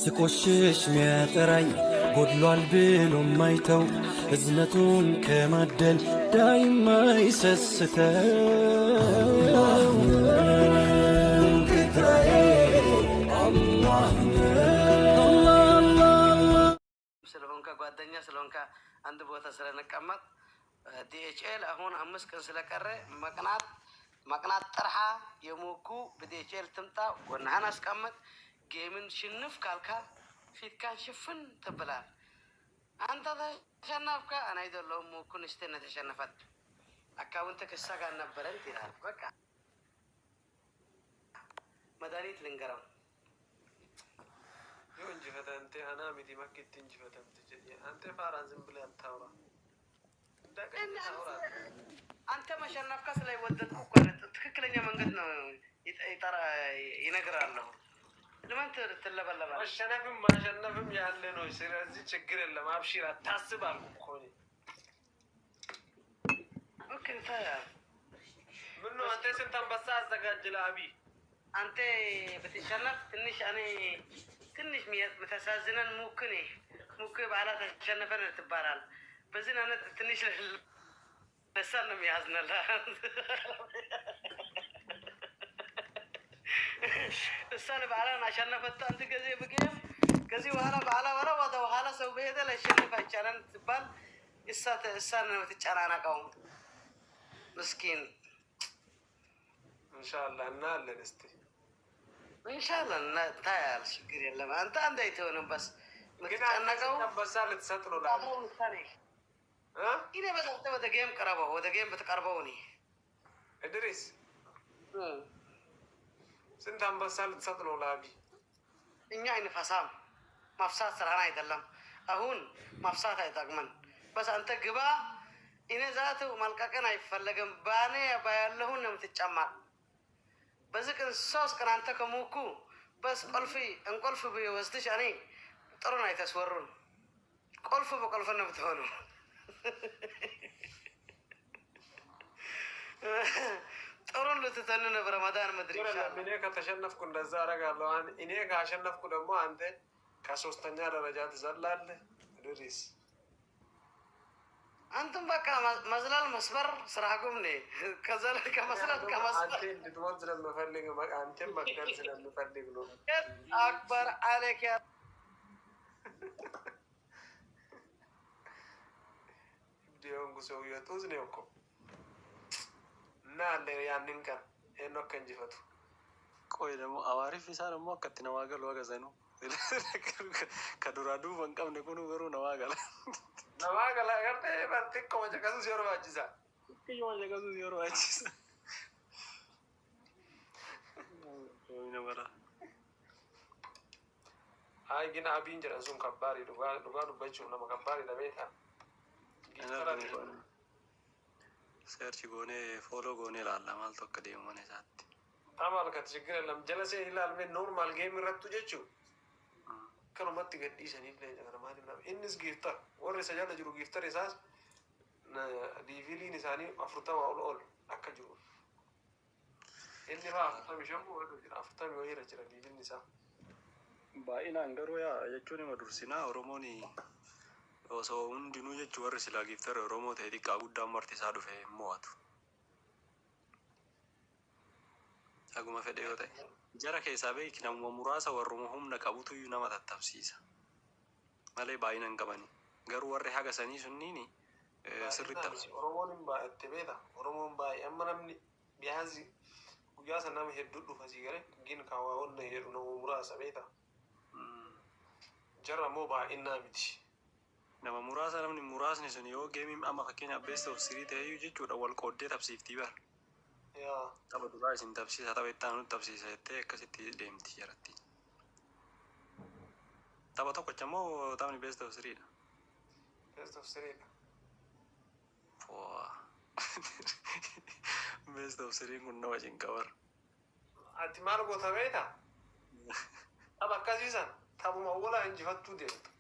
ስቆሽሽ ሚያጠራኝ ጎድሏል ብሎ ማይተው እዝነቱን ከማደል ዳይማ ይሰስተው ጌታዬ አላህ ስለሆንካ ጓደኛ ስለሆንካ አንድ ቦታ ስለነቀመጥ ዲኤችኤል አሁን 5 ቀን ስለቀረ መቅናት ጠርሃ የሞኩ በዲኤችኤል ትምጣ ጎናህን አስቀምጥ። ጌምን ሽንፍ ካልካ ፊትካን ሽፍን ትብላል። አንተ ተሸነፍካ እኔ አይደለሁም ሞኩን እስቴነ ተሸነፈት አካውንት ከሳ ጋር ነበረን ይላል። በቃ መድኃኒት ልንገረው እንጂ ፈተንቴ አና ሚቲ ማኪት እንጂ ፈተንቴ ጀዲ አንተ ፋራን ዝም ብለህ አታውራ። አንተ መሸነፍካ ስለወደድኩ እኮ ትክክለኛ መንገድ ነው ይነግራለሁ። ለምን ትለበለባለህ? መሸነፍም ማሸነፍም ያለ ነው። ስለዚህ ችግር የለም አብሽር አታስብ አልኩ እኮ እኔ። ኦኬ ታያ ምን ነው አንተ ስንት አንበሳ አዘጋጅለህ አቢ? አንተ በተሸነፍ ትንሽ እኔ ትንሽ ምታሳዝነን ሙክ ባላ ተሸነፈን ትባላል። በዚህ አይነት ትንሽ ለሳን ነው የሚያዝነላ እሳን ባላን አሸነፈት አንተ ገዜ በጌም ከዚህ በኋላ ባላ ወደ በኋላ ሰው በሄደ ለሸነፍ አይቻለን ትባል እሳን ነው ተጨናናቀው ምስኪን። ኢንሻአላህ እናለን እስቲ ኢንሻአላህ ታያል። ችግር የለም አንተ አንተ አይተውንም በስ ምትጨነቀው አንበሳ ልትሰጥ ነው ላለ ኢኔ በዛው ወደ ጌም ቀረበው ወደ ጌም በተቀርበው እኔ እድሪስ ስንት አንበሳ ልትሰጥ ነው ላቢ? እኛ አይንፈሳም ማፍሳት ስራና አይደለም። አሁን ማፍሳት አይጠቅመን። በስ አንተ ግባ። እኔ ዛቱ መልቀቀን አይፈለግም። ባኔ ባያለሁን ነው የምትጨማቅ። በዚህ ቀን 3 ቀን አንተ ከሞኩ በስ እንቆልፍ ቢወስድሽ እኔ ጥሩ ነው አይተስወሩን ቆልፍ በቆልፍ ነው የምትሆነው። ጥሩን ልትተነ በረመዳን መድረሻ እኔ ከተሸነፍኩ እንደዛ አደርጋለሁ። እኔ ካሸነፍኩ ደግሞ አንተ ከ3ኛ ደረጃ ትዘላለህ። ድሪስ አንተም በቃ መዝላል መስበር ስራኩም ነኝ ከዘለ ከመስራት አንተ እንድትሞት ስለምፈልግ አንተም መግደል ስለምፈልግ ነው። አክበር አለክ ያ ዲዮንጉ ሰውዬው ጡዝ ነው እኮ እና አለ ያንን ቀን ሄኖክ እንጂፈቱ ቆይ ደግሞ አዋሪፍ ይሳ ደግሞ ከትና ዋገል ወገዘ ነው ከዱራዱ ወንቀም ነቁኑ ገሩ ነዋገለ ገርቴ በርቲኮ መጨቀሱ ሲወር ባጅዛ መጨቀሱ ሲወር ባጅዛ አይ ግን አቢን ጀረሱን ከባሪ ዱጋ ዱበቹ ነው ከባሪ ለቤታ ሰርች ጎኔ ፎሎ ጎኔ ላላ ማልቶ ከደም ሆነ ሳት ታማል ከትግር ለም ጀለሴ ይላል ምን ኖርማል ጌም ረቱ ጀቹ ከነመት ገዲሰን ይብለ ነገር ማለት ነው። እንስ ጊፍተር ወር ሰጃለ ጅሩ ጊፍተር ኢሳስ ዲቪሊን ኢሳኒ አፍሩታ ኦል አከጅሩ እንዲራ ተምሸሙ ወደ አፍሩታ ወይረ ጅራ ዲቪሊን ኢሳ ባይና አንገሩ ያ የቹኒ መዱርሲና ኦሮሞኒ osoo hundinuu jechuun warri silaa giftara Oromoo ta'e xiqqaa guddaan marti isaa dhufe mo'atu. Aguma fedhe yoo ta'e jara keessaa beeki namuma muraasa warruma humna qabutu iyyuu nama tattabsiisa malee baay'ina hin qabani. Garuu warri haga sanii sunniini sirriitti taphsiisa. Oromoon hin baay'atte beeta. Oromoon baay'ee amma namni biyaasi guyyaa sana nama hedduu dhufa sii gale gin kaawaa onna jedhu nama muraasa beeta. Jara immoo baay'inaa miti. nama muraasa namni muraasni sun yoo geemiin amma fakkeenyaaf best of 3 ta'ee jechuudha wal qooddee tapsiiftii bara. Tapha duraa isin tapsiisa tapha itti aanu tapsiisa jettee akkasitti deemti jaratti. Tapha tokkocha immoo taphni best of 3 dha. Best of 3 dha. Best of 3 kun nama cinqabar. Ati maal goota beekta? Tapha akkasiisan taphuma walaa injifattuu deemtu.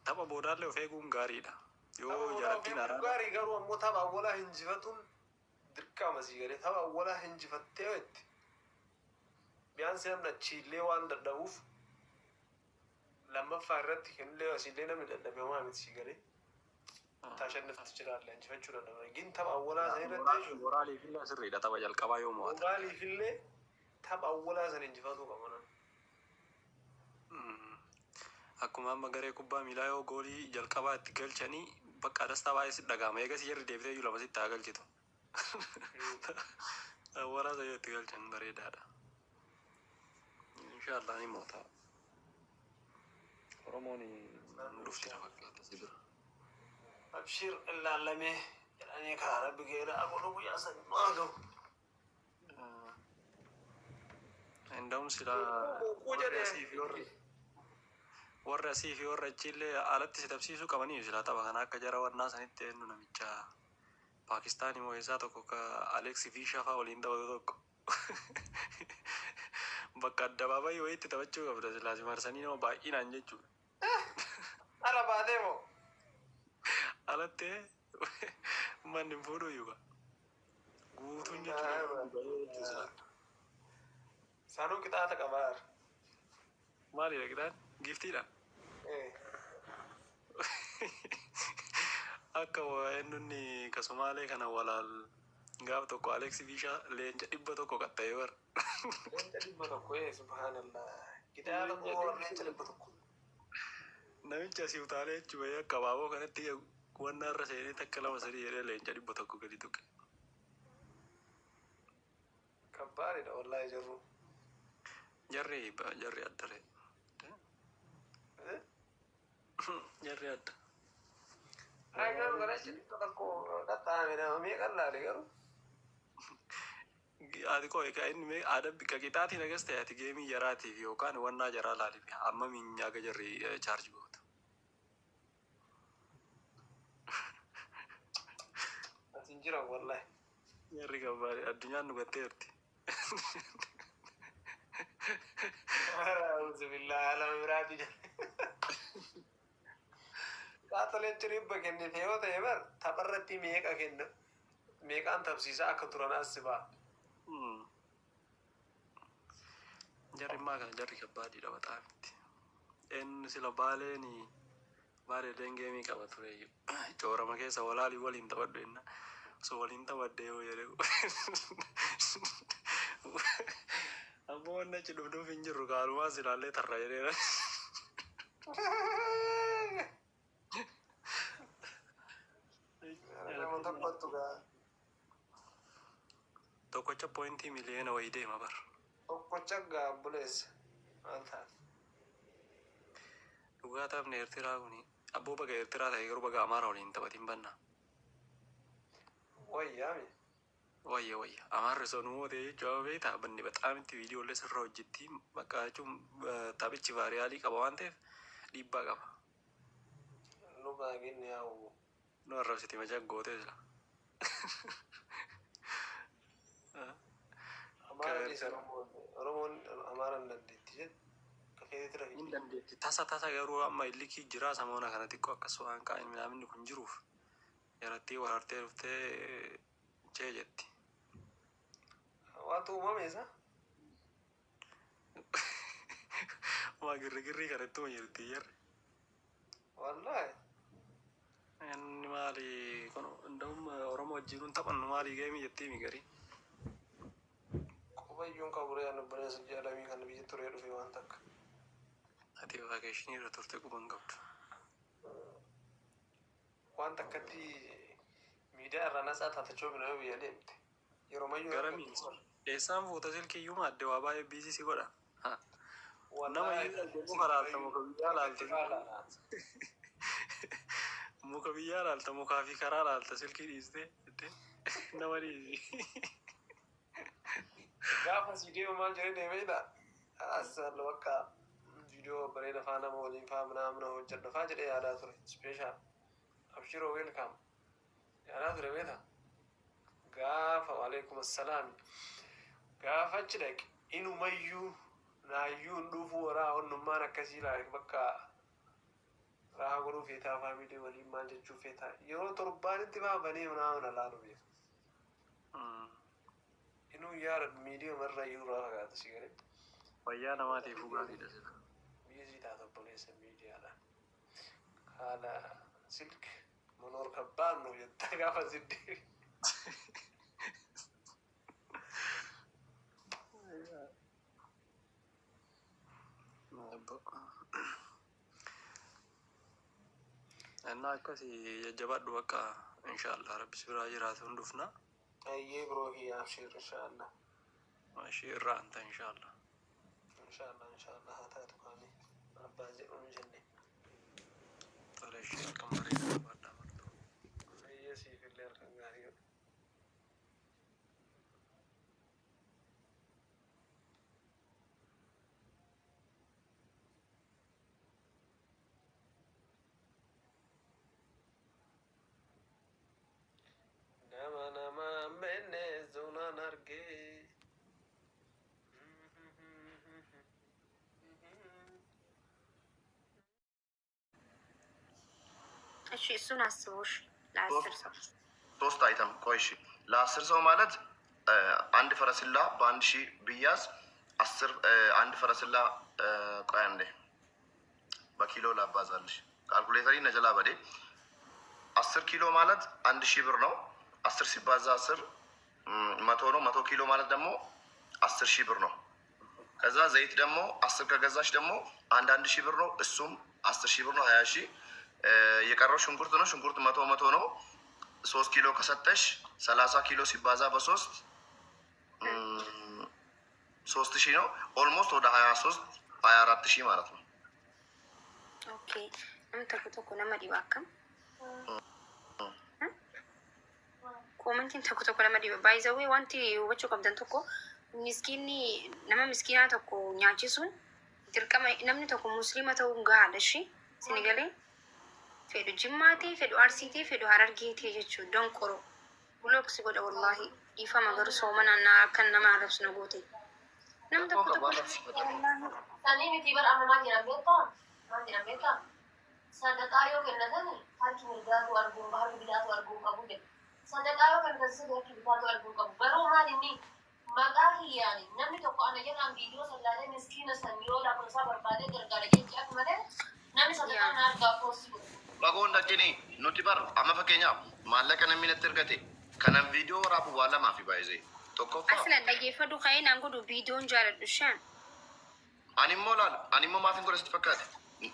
Tapha boodaallee of eeguun gaariidha. Yoo jarattiin araara. Gaarii garuu ammoo tapha walaa injifatuun dirqama sii galee tapha walaa injifattee weetti. Biyaansi namni achiillee waan dadhabuuf lammaffaa irratti kennillee asiillee namni dadhabee waa miti si galee taashannifti jiraallee injifachuu danda'u. Gin tapha awwalaa san irratti jechuudha. Moraaliifillee asirriidha tapha jalqabaa yoo mo'atan. Moraaliifillee tapha awwalaa san injifatuu qabu nan. Akkuma amma garee kubbaa miilaa yoo goolii jalqabaa itti galchanii bakka dastaa baay'ee sitti dhagahama. Eegas yerri deebitee iyyuu lama sitti haa galchitu. Waraasa yoo itti galchan bareedaadha. Inshaallah ni moota. Oromoon dhufti na fakkaata si bira. Abshir ilaallamee jedhanii karaa rabbi geera agoloo guyyaa san maa gahu. Inda'uun silaa warra asii fi warra achiillee alatti si tabsiisuu qabanii silaa tapha kana akka jara wannaa sanitti eenyu namicha Paakistaanii moo isaa tokko ka Aleksi Fiishafaa waliin taphatu tokko bakka addabaabayii wayiitti taphachuu qabda silaa si marsanii nama baay'inaan jechuudha. Ala baatee moo? Alatti manni hin fuudhu iyyuu guutuun jechuudha. Saanuu qixaata qabaa. Maalidha qixaan? Giftiidha? Akka eenyunni kasumaalee kana walaal gaaf tokko Aleksi Fiishaa leenca 100 qaxxayee bara. Leenca 100 subhaanallah. Qixaata moo leenca 100? Namicha asii utaalee jechuudha akka abaaboo kanatti wanna irra seenee takka 2-3 jedhee leenca 100 gadi tuqe. Kabbaadidha wallaahi jirru. Jarri addare. Jarri adda. Garuu gara jiru tokko qaxxaame nama meeqan laale garuu. Ati koo egaa inni aadaa bika qixaatiin agas ta'e ati geemii jaraatiif yookaan wannaa jaraa laaliif amma minyaaga jarri chaarji gootu. Asin jiran wallaahi. Jarri gabbaadhe addunyaan nu gatteerti. A'uuzu billahi alama biraati jedhe. Qaatoleen ciribba kennite yoo ta'e bar tapharratti meeqa kenna meeqaan tabsiisaa akka turan as ba'a. Jarri maa kana jarri kabbaadhiidha baxaamitti. Eenyu sila baaleen geemii qaba ture coorama keessa walaalii waliin taphadhu jenna osoo waliin taphadde yoo jedhe ammoo wanna achi dhufnuuf hin jirru kaalumaa silaallee tarra jedheera. Tokkocha pointii miliyoona wayii deema bara. Tokkocha gaabbuleessa maal taate? Dhugaa taphni Eertiraa kuni abboo baga Eertiraa ta'e garuu baga Amaara waliin taphatiin banna. Wayyaami. Wayya Amaarri sonuu ta'e jechuudha beektaa banni baxaamitti viidiyoolee sirra hojjetti bakka jechuun taphichi vaariyaalii qaba waan ta'eef dhiibbaa qaba. Nu baagin yaa'u. Nu arrabsiti macha gootee jira. Amaara isa Oromoon Amaara hin dandeetti jedhu. Hin dandeetti tasa garuu amma illikii jira samoona kana xiqqoo akkas waan kaa'in midhaamni kun jiruuf yarattii warartee dhuftee chee jetti. Waatu uumame isa? Waa girrigirrii kanatti jirti jarri. Wallaahi. Inni maali kun hunda'um Oromoo wajjinuun taphannu maali geemii jettii migarii. Qubayyuun qaburee anu bineessa jedhamii kan biyya turee dhufe waan takka. Ati vakeeshinii irra turte quban qabdu. Waan takkatti miidiyaa irraa nasaa taatachoo binoo biyya deemte. Yeroo mayyuu garamii eessaan fuuta silkiyyuu maadde waa baay'ee biisii si godha. Nama iyyuu laalta muka biyyaa laalta. Muka biyyaa laalta mukaa fi karaa laalta silkii dhiiste nama dhiisi. Gaafa viidiyoo maal jedhee deemeedha. Asal bakka viidiyoo bareeda faa nama waliin faa mana hojjedha faa jedhee yaadaa ture. Speeshaal. Abshiroo weelkaam. Yaadaa ture beeta. Gaafa waalaikum assalaam. Gaafa achi dhaqe inumayyuu naayyuu hin dhufu waraa onnummaan akkasii laale bakka rahaa godhuu feetaa faamilii waliin maal jechuu feetaa yeroo torbaanitti baafanii mana laalu beeku. Inuu yaada miidiyaa marra iyyuu irraa fagaata si galee. Fayyaa namaatiif gaariidha sila. Biizii taata obboleessa miidiyaadhaan. Haala silk monoor kabbaan nu jettaa gaafa siddee. እና akkasii jajjabaadhu bakka inshaallah rabbis biraa jiraatu hundufna. Ayyee biroo abshir inshaallah. Mashii irraa anta inshaallah. Inshaallah haa taatu kaanii abbaan jedhuun jenne. Tole ishee akka bareedaa baadhaa martu. Ayyee siif illee harkaan gaarii godhu. Nama menne zonaan argee. እሺ እሱን አስቦሽ ለአስር ሰው ሶስት አይተም ቆይ እሺ ለአስር ሰው ማለት አንድ ፈረስላ በአንድ ሺህ ብያዝ አንድ ፈረስላ ቆይ አንዴ በኪሎ ላባዛልሽ ካልኩሌተሪ ነጀላ በዴ 10 ኪሎ ማለት 1000 ብር ነው 10 ሲባዛ 10 100 ነው 100 ኪሎ ማለት ደግሞ 10000 ብር ነው ከዛ ዘይት ደግሞ 10 ከገዛሽ ደግሞ 1000 ብር ነው እሱም 10000 ብር ነው 20000 የቀረው ሽንኩርት ነው ሽንኩርት 100 ነው 3 ኪሎ ከሰጠሽ 30 ኪሎ ሲባዛ በ3 3000 ነው ኦልሞስት ወደ 23 24000 ማለት ነው ኦኬ ተኩ ለማዲባከም ኮመንቲን ተኩ ለማዲባ ባይዘዌ ዋንቲ ወቹ ቀብደን ተኮ ሚስኪኒ ነማ ሚስኪና ተኮ ኛቺሱን ድርቀማ ነምኒ ተኮ ሙስሊማ ተው ጋለሺ ሲኒገሌ ፌዱ ጅማቴ ፌዱ አርሲቴ ፌዱ ሀረርጌቴ ጀቹ ዶንቆሮ ብሎክስ ጎደ ወላሂ ይፋ መገሩ ሶመናና ከነማ አረብስ ነጎቴ ነም ተኩ ታኔ ቢቲበር አመማኝ ያበጣ ማን ያበጣ ሰደቃዮ ከነተን ታኪ ምርጋቱ አርጉ ባህር ቢዳቱ አርጉ ቀቡደ ሰደቃዮ ከነተስ ደኪ ቢዳቱ አርጉ ቀቡ በሩ ማሊኒ መቃሂ ያኒ ነም ተኮ አነ የናም ቪዲዮ ሰላለ ምስኪን ሰሚዮ ላፕሮሳ በርባደ ገርጋለ ጀት መደ ነም ሰደቃ ናርጋ ፖስት Bagoon dhaqini nuti bar amma fakkeenyaaf maallaqa namni natti ergate kanan viidiyoo waraabu waa lamaa fi baay'ee tokkoffaa. Aslan dhaggeeffadhu ka'een aan godhu viidiyoon jaaladhu shan. Ani immoo maafin godha sitti fakkaate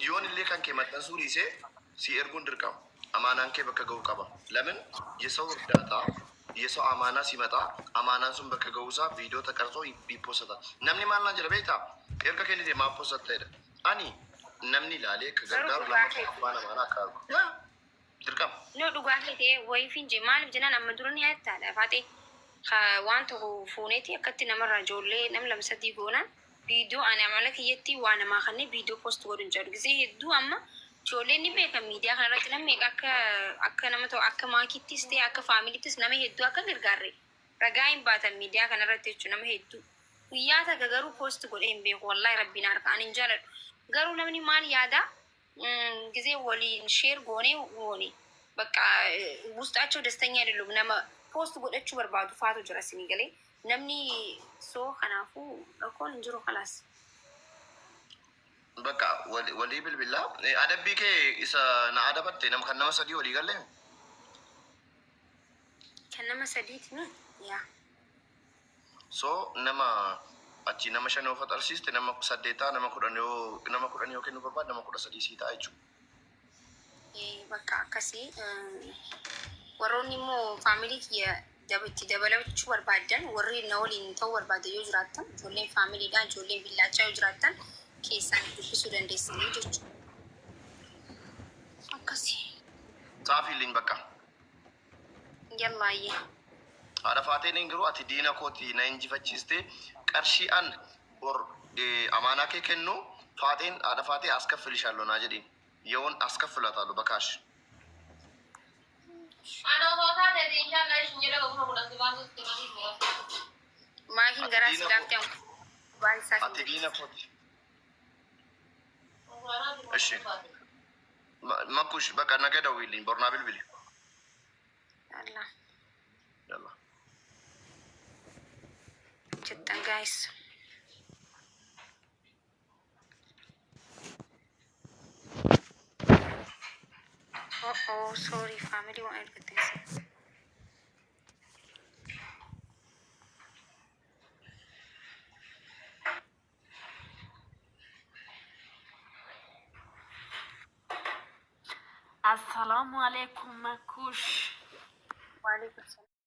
yoon illee kan kee maxxansuu dhiisee si erguun dirqama amaanaan kee bakka ga'uu qaba lamin የሰው እርዳታ የሰው አማና ሲመጣ አማናን ሱን bakka ga'uusaa viidiyoo taqarxoo ይፖሰታል namni maal naan jedha beektaa erga kennite maa posatta jedha ani namni ilaalee akka gargaaru lama abbaan amaanaa akka argu dirqama. No dhugaatee wayii finje maaliif jenaan amma dura ni ayattaadha faatee waan tokko fuuneeti akkatti namarraa ijoollee nam lamsadii goonaan viidiyoo ani amala kiyyatti waa namaa kanneen viidiyoo poost godhuun jedhu gisee hedduu amma ijoolleen ni beekan miidiyaa kanarratti namni akka nama ta'u akka maakittis ta'e akka faamilittis nama hedduu akka gargaarre ragaa hin baatan miidiyaa kanarratti jechuun nama hedduu guyyaa takka garuu poost godhee hin beeku wallaahi rabbiin harka ani hin jaaladhu. Garuu namni maal yaada ጊዜ ወሊን ሼር ጎኔ በቃ ውስጣቸው ደስተኛ አይደሉም ነማ ፖስት ጎደቹ በርባዱ ፋቱ ጅራስኒ ገሌ ነምኒ ሶ ከናፉ እኮን እንጅሮ خلاص በቃ ወሊ ብልብላ አደቢከ ኢሳ ናአደበት ነም ከነመ ሰዲ ወሊ ገለ ከነመ ሰዲት ነው ያ ሶ ነማ achi nama shan of atarsiiste nama saddeetaa nama kudhan yoo kennu barbaad nama 13 sii ta'a jechuudha. Bakka akkasii warroonni immoo faamilii kiyya itti dabalachuu barbaadan warri na waliin ta'uu barbaadan yoo jiraatan ijoolleen faamiliidhaan ijoolleen billaachaa yoo jiraatan keessaan dubbisuu dandeessanii jechuudha. Akkasii. Saafiiliin bakka. Yallaayyee. Haadha faatee ni garuu ati diina kooti na injifachiistee qarshii an or amaanaa kee kennu faateen haadha faatee as kaffilishaallo naa jedhin yeroon as kaffilatalu bakaash. Maahin garaa si laaftee waan isaa ati diina kooti. Eshi makkush bakka naga dawwiiliin bornaa bilbili. Allah. Yalla. Jettan guys. Oh, sorry, family wanted to get this. السلام عليكم مكوش. وعليكم السلام.